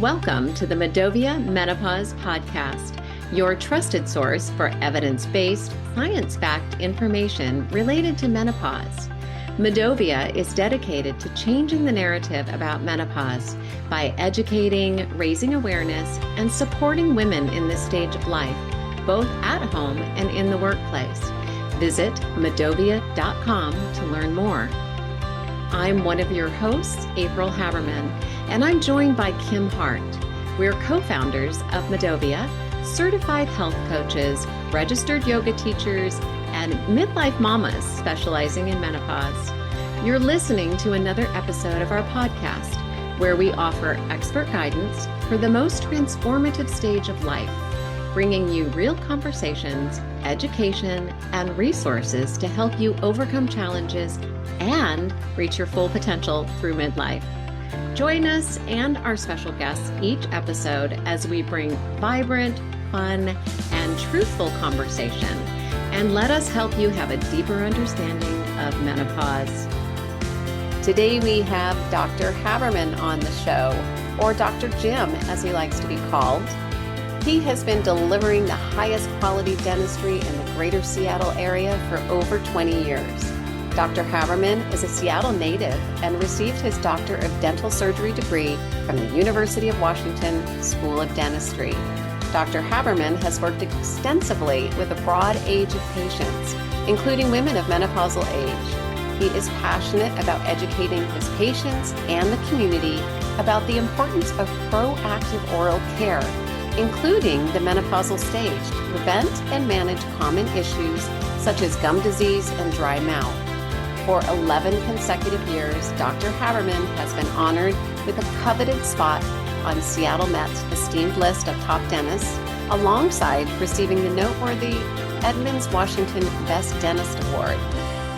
Welcome to the Medovia Menopause Podcast, your trusted source for evidence-based, science-backed information related to menopause. Medovia is dedicated to changing the narrative about menopause by educating, raising awareness, and supporting women in this stage of life, both at home and in the workplace. Visit medovia.com to learn more. I'm one of your hosts, April Haberman, and I'm joined by Kim Hart. We're co-founders of Medovia, certified health coaches, registered yoga teachers, and midlife mamas specializing in menopause. You're listening to another episode of our podcast, where we offer expert guidance for the most transformative stage of life, bringing you real conversations, education, and resources to help you overcome challenges and reach your full potential through midlife. Join us and our special guests each episode as we bring vibrant, fun, and truthful conversation, and let us help you have a deeper understanding of menopause. Today we have Dr. Haberman on the show, or Dr. Jim, as he likes to be called. He has been delivering the highest quality dentistry in the greater Seattle area for over 20 years. Dr. Haberman is a Seattle native and received his Doctor of Dental Surgery degree from the University of Washington School of Dentistry. Dr. Haberman has worked extensively with a broad age of patients, including women of menopausal age. He is passionate about educating his patients and the community about the importance of proactive oral care, including the menopausal stage, to prevent and manage common issues such as gum disease and dry mouth. For 11 consecutive years, Dr. Haberman has been honored with a coveted spot on Seattle Met's esteemed list of top dentists, alongside receiving the noteworthy Edmonds Washington Best Dentist Award.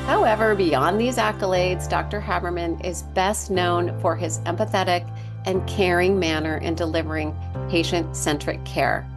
However, beyond these accolades, Dr. Haberman is best known for his empathetic and caring manner in delivering patient-centric care.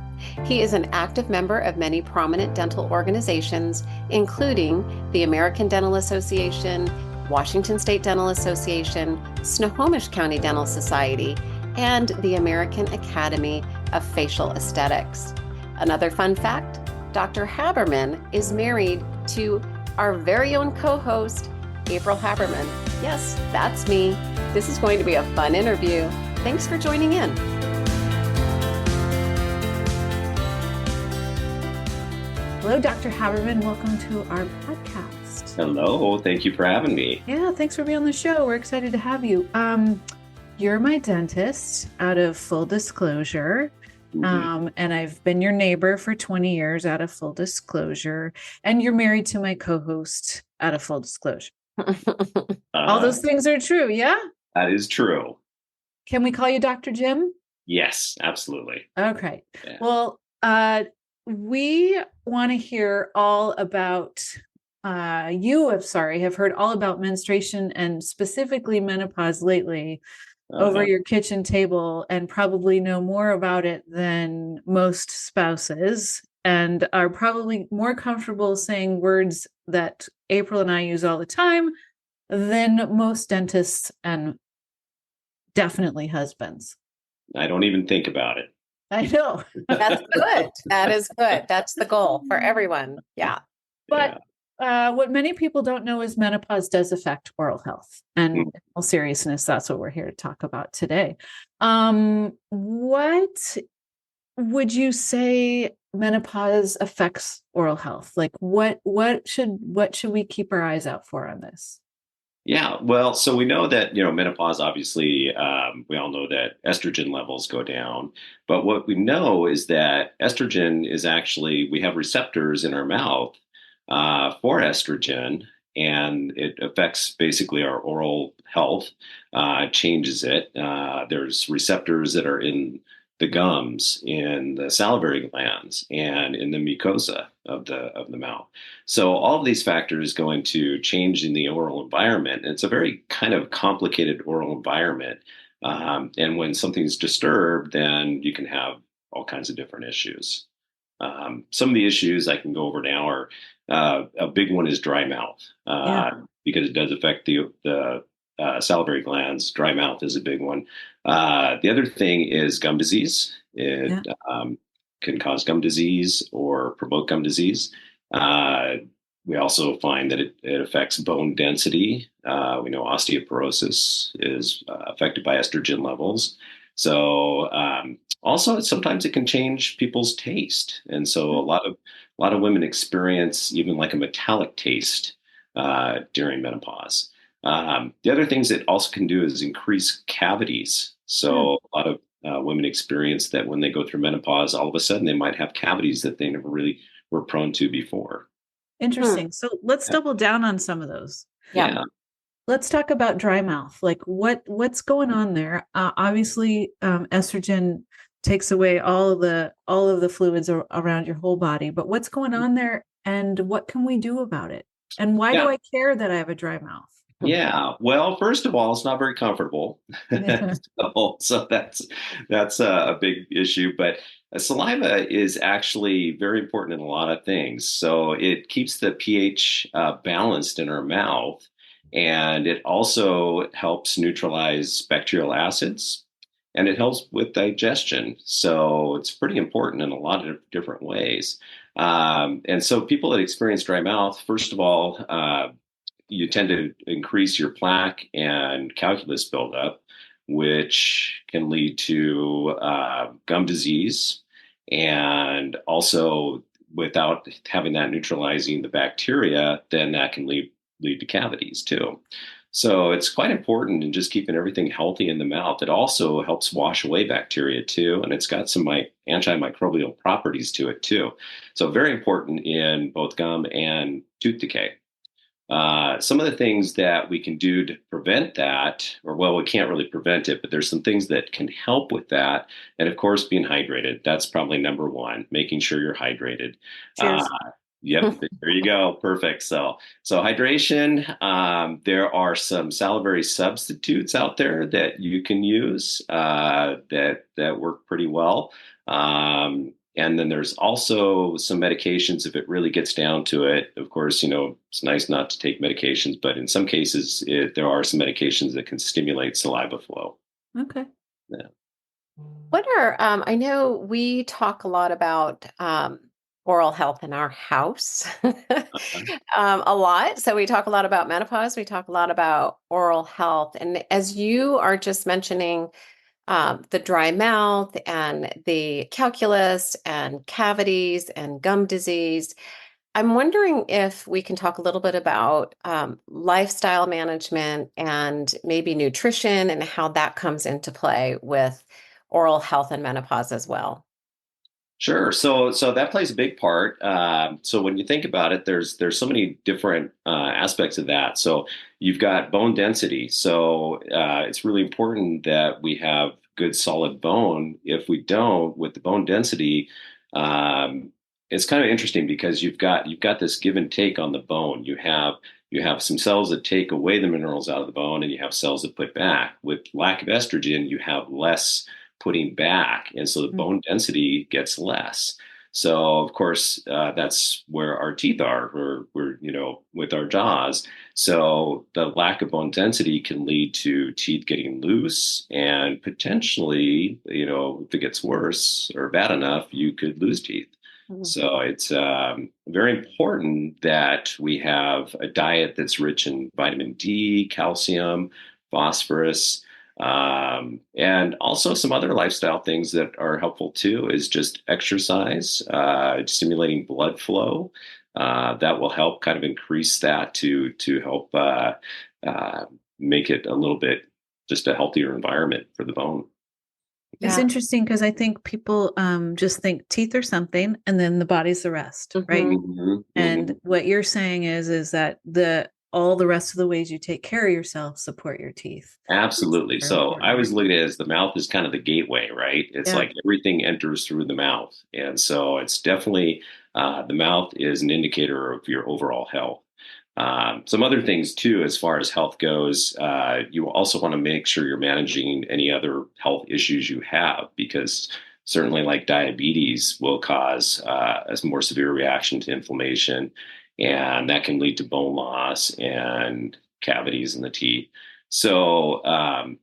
He is an active member of many prominent dental organizations, including the American Dental Association, Washington State Dental Association, Snohomish County Dental Society, and the American Academy of Facial Aesthetics. Another fun fact, Dr. Haberman is married to our very own co-host, April Haberman. Yes, that's me. This is going to be a fun interview. Thanks for joining in. Hello, Dr. Haberman. Welcome to our podcast. Hello. Thank you for having me. Yeah, thanks for being on the show. We're excited to have you. You're my dentist, out of full disclosure. And I've been your neighbor for 20 years, out of full disclosure. And you're married to my co-host, out of full disclosure. All those things are true, yeah? That is true. Can we call you Dr. Jim? Yes, absolutely. Okay. Yeah. Well, we want to hear all about, have heard all about menstruation and specifically menopause lately over your kitchen table, and probably know more about it than most spouses, and are probably more comfortable saying words that April and I use all the time than most dentists and definitely husbands. I don't even think about it. I know. That's good. That is good. That's the goal for everyone. Yeah. But what many people don't know is menopause does affect oral health. And in all seriousness, that's what we're here to talk about today. What would you say menopause affects oral health? Like what should we keep our eyes out for on this? Yeah, well, so we know that, menopause, obviously, we all know that estrogen levels go down. But what we know is that estrogen is actually, we have receptors in our mouth for estrogen, and it affects basically our oral health, changes it. There's receptors that are in the gums, in the salivary glands, and in the mucosa of the mouth. So all of these factors go into changing the oral environment. And it's a very kind of complicated oral environment. And when something's disturbed, then you can have all kinds of different issues. Some of the issues I can go over now are a big one is dry mouth, because it does affect the salivary glands. Dry mouth is a big one. The other thing is gum disease. Yeah. It can cause gum disease or promote gum disease. Uh, we also find that it affects bone density. We know osteoporosis is affected by estrogen levels. So also sometimes it can change people's taste, and so a lot of women experience even like a metallic taste during menopause. The other things it also can do is increase cavities. Hmm. So a lot of women experience that when they go through menopause, all of a sudden they might have cavities that they never really were prone to before. Hmm. Interesting. So let's Yeah. double down on some of those. Yeah. Yeah. Let's talk about dry mouth. Like what's going on there? Obviously, estrogen takes away all of the fluids around your whole body. But what's going on there, and what can we do about it? And why do Yeah. I care that I have a dry mouth? Yeah. Well, first of all, it's not very comfortable. So that's a big issue. But saliva is actually very important in a lot of things. So it keeps the pH balanced in our mouth, and it also helps neutralize bacterial acids, and it helps with digestion. So it's pretty important in a lot of different ways. And so people that experience dry mouth, first of all, you tend to increase your plaque and calculus buildup, which can lead to gum disease. And also, without having that neutralizing the bacteria, then that can lead to cavities too. So it's quite important in just keeping everything healthy in the mouth. It also helps wash away bacteria too, and it's got some antimicrobial properties to it too. So very important in both gum and tooth decay. Some of the things that we can do to prevent that, or well, we can't really prevent it, but there's some things that can help with that. And of course, being hydrated. That's probably number one, making sure you're hydrated. Uh, Cheers. yep, there you go. Perfect. So hydration, there are some salivary substitutes out there that you can use that work pretty well. And then there's also some medications if it really gets down to it. Of course, it's nice not to take medications, but in some cases, there are some medications that can stimulate saliva flow. Okay. Yeah. I know we talk a lot about oral health in our house a lot. So we talk a lot about menopause, we talk a lot about oral health. And as you are just mentioning, the dry mouth and the calculus and cavities and gum disease. I'm wondering if we can talk a little bit about lifestyle management and maybe nutrition and how that comes into play with oral health and menopause as well. Sure. So that plays a big part. So when you think about it, there's so many different aspects of that. So you've got bone density. So it's really important that we have good solid bone. If we don't, with the bone density, um, it's kind of interesting because you've got this give and take on the bone. You have some cells that take away the minerals out of the bone, and you have cells that put back. With lack of estrogen, you have less putting back, and so the Mm. bone density gets less. So of course that's where our teeth are. We're with our jaws. So the lack of bone density can lead to teeth getting loose, and potentially, if it gets worse or bad enough, you could lose teeth. Mhm. So it's very important that we have a diet that's rich in vitamin D, calcium, phosphorus, and also some other lifestyle things that are helpful too is just exercise, stimulating blood flow. That will help kind of increase that to help uh, make it a little bit just a healthier environment for the bone. It's Yeah. interesting because I think people just think teeth are something and then the body's the rest, right? Hmm. Hmm. And Hmm. what you're saying is that the all the rest of the ways you take care of yourself support your teeth. Absolutely. They're So I important. always look at it as the mouth is kind of the gateway, right? It's Yeah. like everything enters through the mouth. And so it's definitely the mouth is an indicator of your overall health. Some other things too, as far as health goes, you also want to make sure you're managing any other health issues you have, because certainly like diabetes will cause a more severe reaction to inflammation, and that can lead to bone loss and cavities in the teeth. So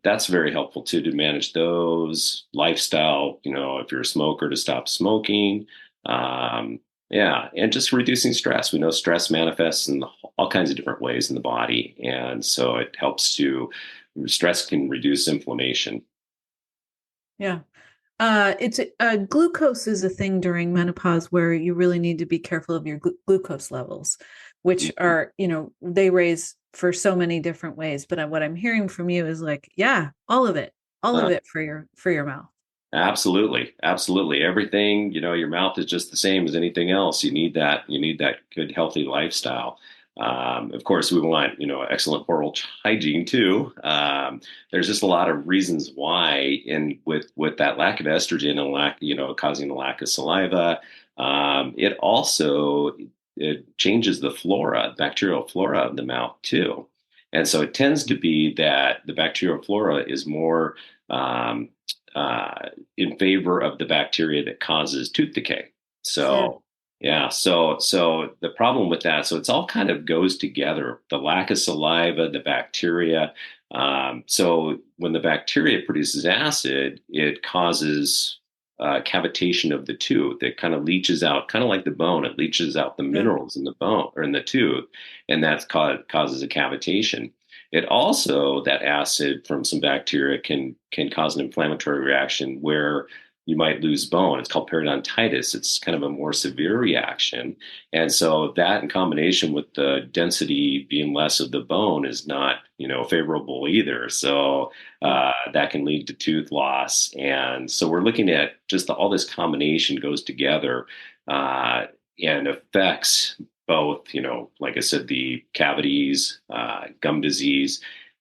that's very helpful too to manage those lifestyle. If you're a smoker, to stop smoking. Um, yeah, and just reducing stress. We know stress manifests in all kinds of different ways in the body, and so it helps to stress can reduce inflammation. Yeah. It's glucose is a thing during menopause where you really need to be careful of your glucose levels, which are, they raise for so many different ways. But what I'm hearing from you is like, yeah, all of Uh, it for your mouth. Absolutely, absolutely. Everything, your mouth is just the same as anything else. You need that good, healthy lifestyle. Of course, we want, excellent oral hygiene too. There's just a lot of reasons why, and with that lack of estrogen and lack, causing the lack of saliva, it also it changes the flora, bacterial flora of the mouth too. And so it tends to be that the bacterial flora is more um, in favor of the bacteria that causes tooth decay. Sure. So yeah, so the problem with that, so it's all kind of goes together. The lack of saliva, the bacteria. So when the bacteria produces acid, it causes cavitation of the tooth. It kind of leaches out, kind of like the bone. It leaches out the Sure. minerals in the bone or in the tooth, and that's causes a cavitation. It also, that acid from some bacteria can cause an inflammatory reaction where you might lose bone. It's called periodontitis. It's kind of a more severe reaction. And so that in combination with the density being less of the bone is not, favorable either. So that can lead to tooth loss. And so we're looking at just all this combination goes together and affects both, like I said, the cavities, gum disease.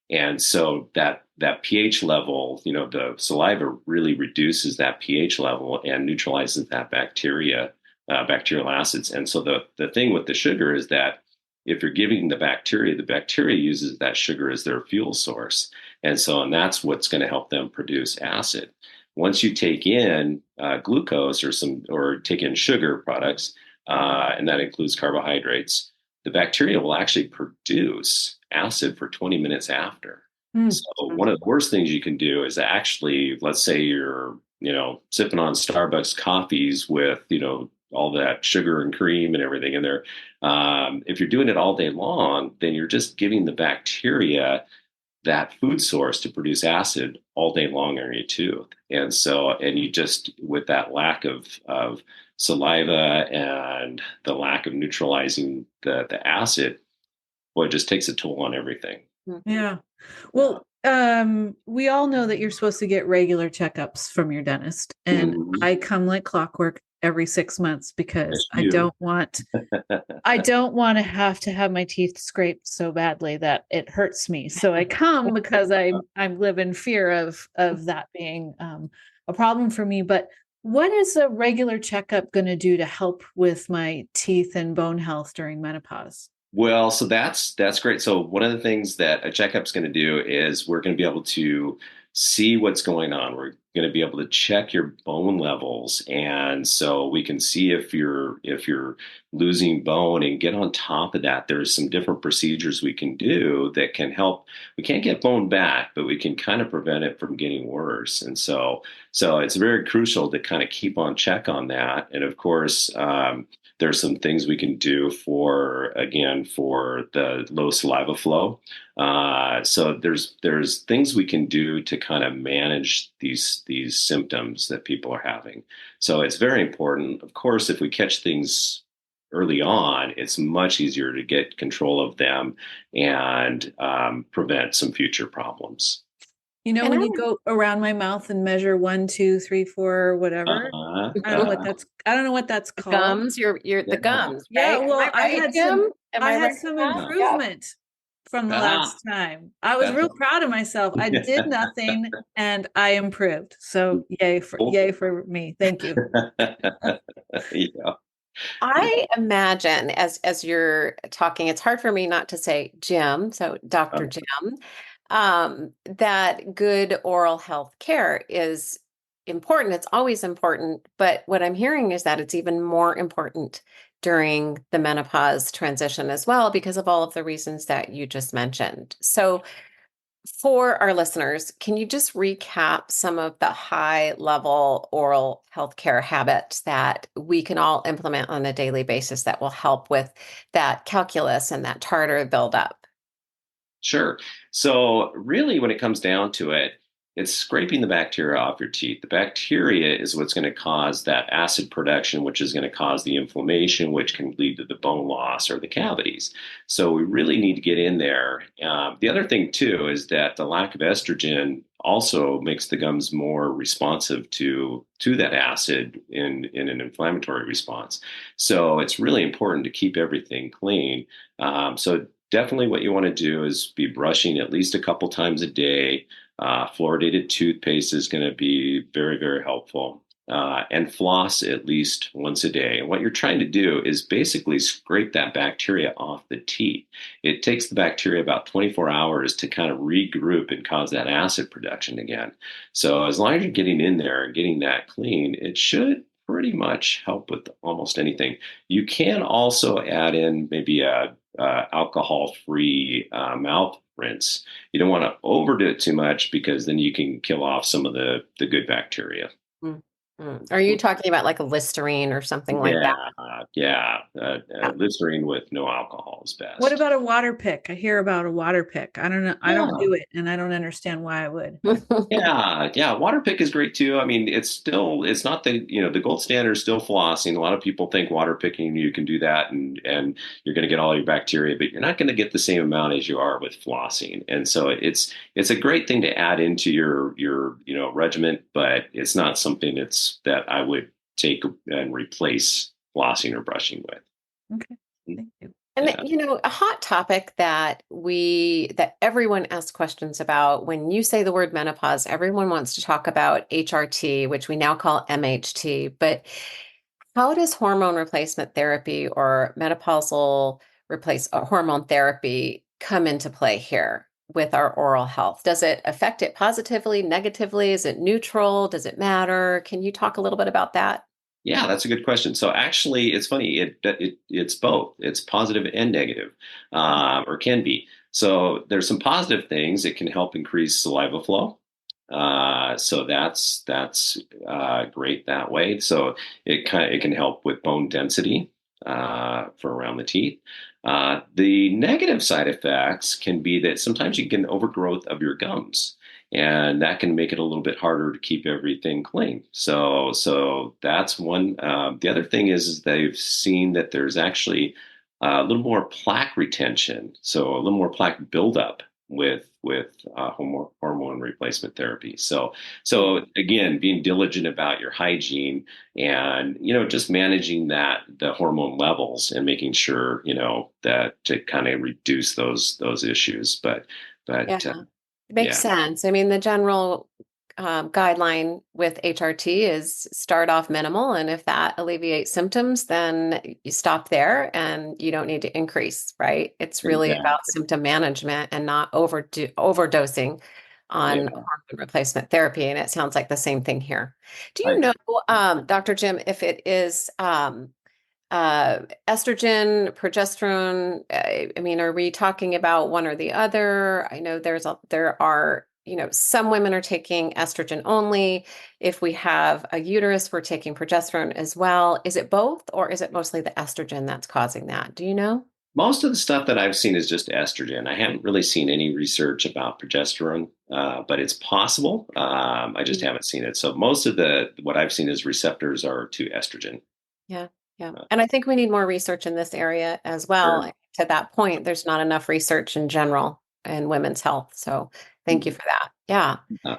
And so that pH level, the saliva really reduces that pH level and neutralizes that bacterial acids. And so the thing with the sugar is that if you're giving the bacteria uses that sugar as their fuel source. And that's what's going to help them produce acid. Once you take in glucose or take in sugar products, and that includes carbohydrates, the bacteria will actually produce acid for 20 minutes after. Mm. So one of the worst things you can do is actually, let's say you're, sipping on Starbucks coffees with, all that sugar and cream and everything in there. If you're doing it all day long, then you're just giving the bacteria that food source to produce acid all day long on your tooth. And you just, with that lack of saliva and the lack of neutralizing the acid, well, it just takes a toll on everything. Yeah. Well, we all know that you're supposed to get regular checkups from your dentist, and Mhm. I come like clockwork every 6 months because Yes, you. I don't want to have my teeth scraped so badly that it hurts me. So I come because I live in fear of that being a problem for me. But what is a regular checkup going to do to help with my teeth and bone health during menopause? Well, so that's great. So one of the things that a checkup's going to do is we're going to be able to see what's going on. We're going to be able to check your bone levels, and so we can see if you're losing bone and get on top of that. There's some different procedures we can do that can help. We can't get bone back, but we can kind of prevent it from getting worse. And so it's very crucial to kind of keep on check on that. And of course. There's some things we can do for the low saliva flow. So there's things we can do to kind of manage these symptoms that people are having. So it's very important. Of course, if we catch things early on, it's much easier to get control of them and prevent some future problems. And when you go around my mouth and measure 1, 2, 3, 4, whatever, Uh, uh, I don't know what that's The called. gums, you're the yeah. gums, Yeah, right? Am well, I right, Jim? Am I I had right with some that? Yeah. improvement from the Ah, last time. I was that's real proud of myself. I did nothing and I improved. So cool. yay for me. Thank you. Yeah. I imagine as you're talking, it's hard for me not to say Jim, so Dr. Jim, that good oral health care is important. It's always important, but what I'm hearing is that it's even more important during the menopause transition as well because of all of the reasons that you just mentioned. So For our listeners, can you just recap some of the high level oral healthcare habits that we can all implement on a daily basis that will help with that calculus and that tartar buildup? Sure. So, really, when it comes down to it, it's scraping the bacteria off your teeth. The bacteria is what's going to cause that acid production, which is going to cause the inflammation, which can lead to the bone loss or the cavities. So, we really need to get in there. The other thing, too, is that the lack of estrogen also makes the gums more responsive to that acid in an inflammatory response. So, it's really important to keep everything clean. So, definitely what you want to do is be brushing at least a couple times a day. Fluoridated toothpaste is going to be very, very helpful. And floss at least once a day. And what you're trying to do is basically scrape that bacteria off the teeth. It takes the bacteria about 24 hours to kind of regroup and cause that acid production again. So as long as you're getting in there and getting that clean, it should pretty much help with almost anything. You can also add in maybe a alcohol-free mouth rinse. You don't want to overdo it too much because then you can kill off some of the good bacteria. Mm, Are you talking about like a Listerine or something like Yeah, that? yeah. Yeah. Listerine with no alcohol is What best. about a water pick? I hear about a water pick. I don't know. I don't Yeah. do it, and I don't understand why I would. Yeah, yeah. Water pick is great too. I mean, it's not the gold standard is still flossing. A lot of people think water picking, you can do that and you're going to get all your bacteria, but you're not going to get the same amount as you are with flossing. And so it's a great thing to add into your regimen, but it's not something that I would take and replace flossing or brushing with. Okay, thank you. And Yeah. a hot topic that everyone asks questions about when you say the word menopause, everyone wants to talk about HRT, which we now call MHT. But how does hormone replacement therapy or menopausal hormone therapy come into play here with our oral health? Does it affect it positively, negatively? Is it neutral? Does it matter? Can you talk a little bit about that? Yeah, that's a good question. So actually, it's funny. It's both. It's positive and negative, or can be. So there's some positive things. It can help increase saliva flow. So that's great that way. So it can help with bone density for around the teeth. The negative side effects can be that sometimes you get an overgrowth of your gums and that can make it a little bit harder to keep everything clean. So that's one. The other thing is they've seen that there's actually a little more plaque retention, so a little more plaque buildup with hormone replacement therapy. So again, being diligent about your hygiene and just managing the hormone levels and making sure that to kind of reduce those issues. Yeah. But It makes yeah. sense. I mean, the general guideline with HRT is start off minimal, and if that alleviates symptoms, then you stop there and you don't need to increase, right? It's really about Exactly. symptom management and not overdosing on Yeah. hormone replacement therapy. And it sounds like the same thing here. Do I you know, agree. Dr. Jim, if it is estrogen, progesterone, I mean, are we talking about one or the other? I know there are, some women are taking estrogen only. If we have a uterus, we're taking progesterone as well. Is it both, or is it mostly the estrogen that's causing that? Do you know? Most of the stuff that I've seen is just estrogen. I haven't really seen any research about progesterone, but it's possible. I just haven't seen it. So most of the what I've seen is receptors are to estrogen. Yeah, yeah. Uh, And I think we need more research in this area as well. sure. To that point, there's not enough research in general in women's health. So thank you Mhm. for that. Yeah. Uh,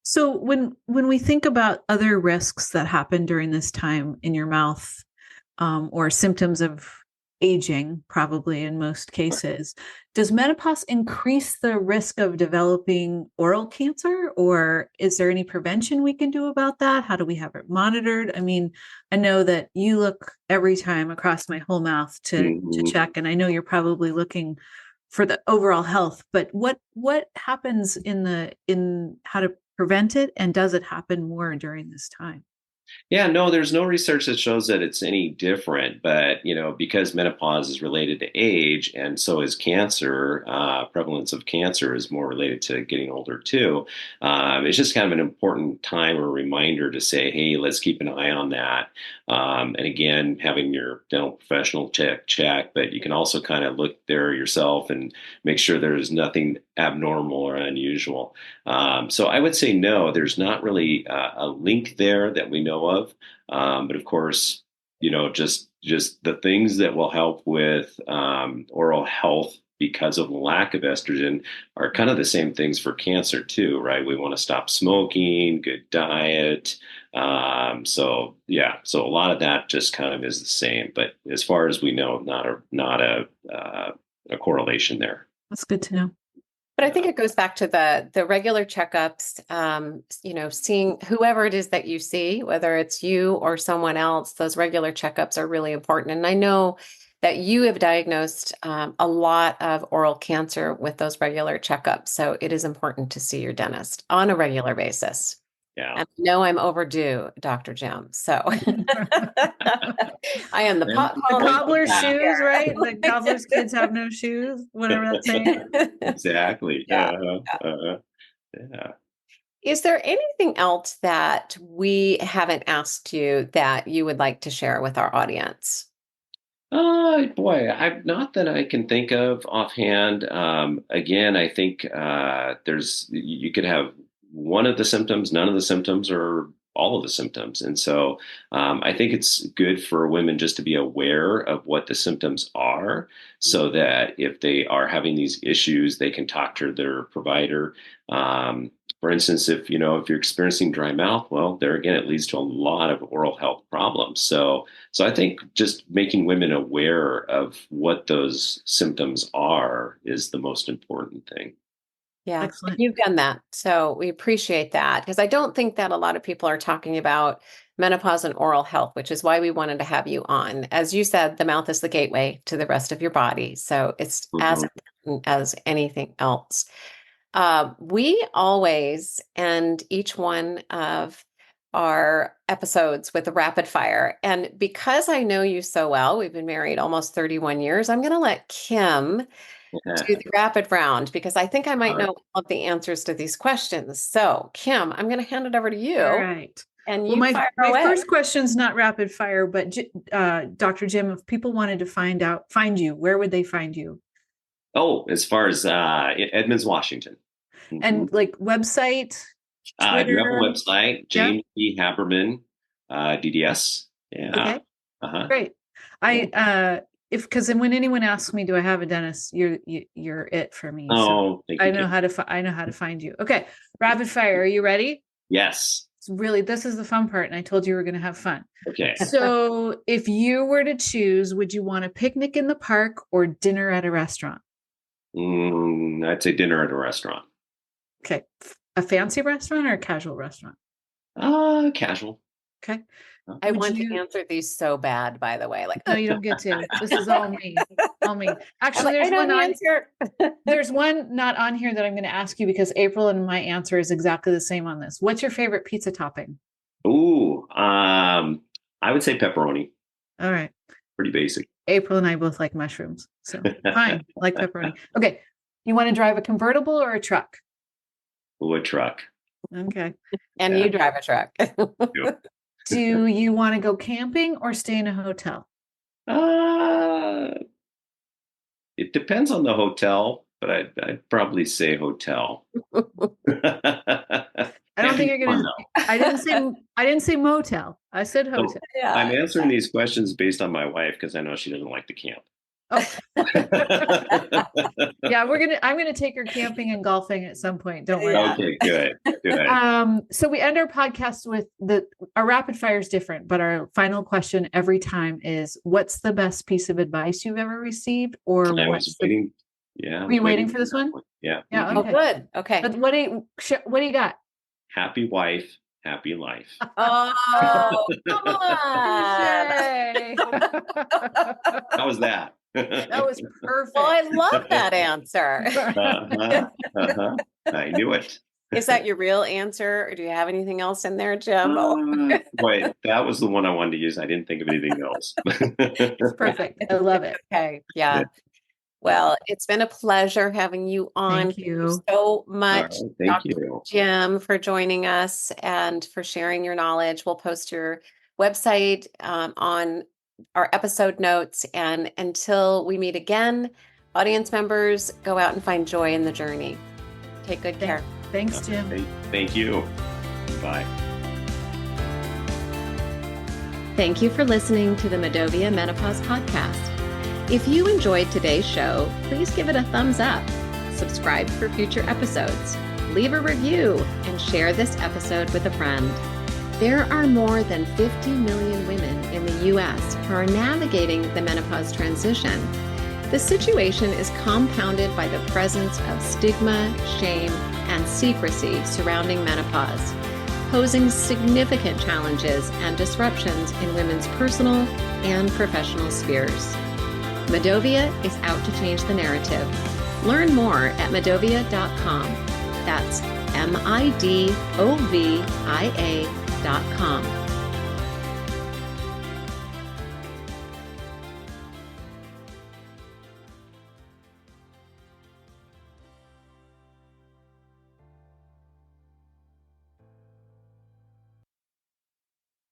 So when we think about other risks that happen during this time in your mouth, or symptoms of aging, probably in most cases, does menopause increase the risk of developing oral cancer, or is there any prevention we can do about that? How do we have it monitored? I mean, I know that you look every time across my whole mouth to mhm. check, and I know you're probably looking for the overall health, but what happens in how to prevent it, and does it happen more during this time? Yeah, no, there's no research that shows that it's any different, but because menopause is related to age, and so is cancer, prevalence of cancer is more related to getting older too. It's just kind of an important time or reminder to say, hey, let's keep an eye on that. And again, having your dental professional check, but you can also kind of look there yourself and make sure there's nothing abnormal or unusual. So I would say no, there's not really a link there that we know of. But of course, just the things that will help with oral health because of lack of estrogen are kind of the same things for cancer too, right? We want to stop smoking, good diet. So a lot of that just kind of is the same. But as far as we know, not a correlation there. That's good to know. But I think it goes back to the regular checkups, seeing whoever it is that you see, whether it's you or someone else, those regular checkups are really important. And I know that you have diagnosed a lot of oral cancer with those regular checkups. So it is important to see your dentist on a regular basis. Yeah. And I know I'm overdue, Dr. Jim. So I am the pot The calling. cobbler's shoes, right? The cobbler's kids have no shoes, whatever that's saying. Exactly. Yeah. Yeah. Is there anything else that we haven't asked you that you would like to share with our audience? Boy, not that I can think of offhand. Again, I think you could have one of the symptoms, none of the symptoms, or all of the symptoms. And so I think it's good for women just to be aware of what the symptoms are so that if they are having these issues, they can talk to their provider. For instance, if you're experiencing dry mouth, well, there again, it leads to a lot of oral health problems. So I think just making women aware of what those symptoms are is the most important thing. Yeah, Excellent. you've done that. So we appreciate that because I don't think that a lot of people are talking about menopause and oral health, which is why we wanted to have you on. As you said, the mouth is the gateway to the rest of your body. So it's as important as anything else. We always end each one of our episodes with a rapid fire. And because I know you so well, we've been married almost 31 years, I'm going to let Kim do the rapid round because I think I might know all of the answers to these questions. So, Kim, I'm going to hand it over to you. All right. And Well, you my fire away. first question's not rapid fire, but Dr. Jim, if people wanted to find you, where would they find you? Oh, as far as Edmonds, Washington. And like website, I do have a Twitter? website, James P. Haberman, DDS. Yeah. Okay. Great. Because when anyone asks me, do I have a dentist? You're it for me. Oh, thank you. I know how to find you. Okay. Rapid fire. Are you ready? Yes. This is the fun part. And I told you we were going to have fun. Okay. So if you were to choose, would you want a picnic in the park or dinner at a restaurant? I'd say dinner at a restaurant. Okay. A fancy restaurant or a casual restaurant? Casual. Okay. I want to answer these so bad, by the way. No, you don't get to. This is all me. All me. Actually, there's one not on here that I'm going to ask you because April and my answer is exactly the same on this. What's your favorite pizza topping? Ooh, I would say pepperoni. All right. Pretty basic. April and I both like mushrooms. So fine. Like pepperoni. Okay. You want to drive a convertible or a truck? Ooh, a truck. Okay. And you drive a truck. Do you want to go camping or stay in a hotel? It depends on the hotel, but I'd probably say hotel. I don't think you're gonna. I didn't say motel. I said hotel. Yeah. I'm answering these questions based on my wife because I know she doesn't like to camp. Oh. Yeah, I'm gonna take her camping and golfing at some point. Don't worry. Okay, good. So we end our podcast with our rapid fire is different, but our final question every time is, what's the best piece of advice you've ever received? Or I was waiting. Yeah. Were you waiting for this one? Yeah. Yeah. Oh, Okay. good. Okay. But what do you got? Happy wife, happy life. Oh, come on. How was that? That was perfect. Well, I love that answer. I knew it. Is that your real answer, or do you have anything else in there, Jim? Wait, that was the one I wanted to use. I didn't think of anything else. It's perfect. I love it. Okay. Yeah. Well, it's been a pleasure having you on. Thank you. So much, Thank Dr. you. Jim, for joining us and for sharing your knowledge. We'll post your website on our episode notes. And until we meet again, audience members, go out and find joy in the journey. Take good care. Thanks, Jim. Thank you. Bye. Thank you for listening to the Medovia Menopause Podcast. If you enjoyed today's show, please give it a thumbs up, subscribe for future episodes, leave a review, and share this episode with a friend. There are more than 50 million women in the U.S. who are navigating the menopause transition. The situation is compounded by the presence of stigma, shame, and secrecy surrounding menopause, posing significant challenges and disruptions in women's personal and professional spheres. Medovia is out to change the narrative. Learn more at medovia.com. That's MIDOVIA.com.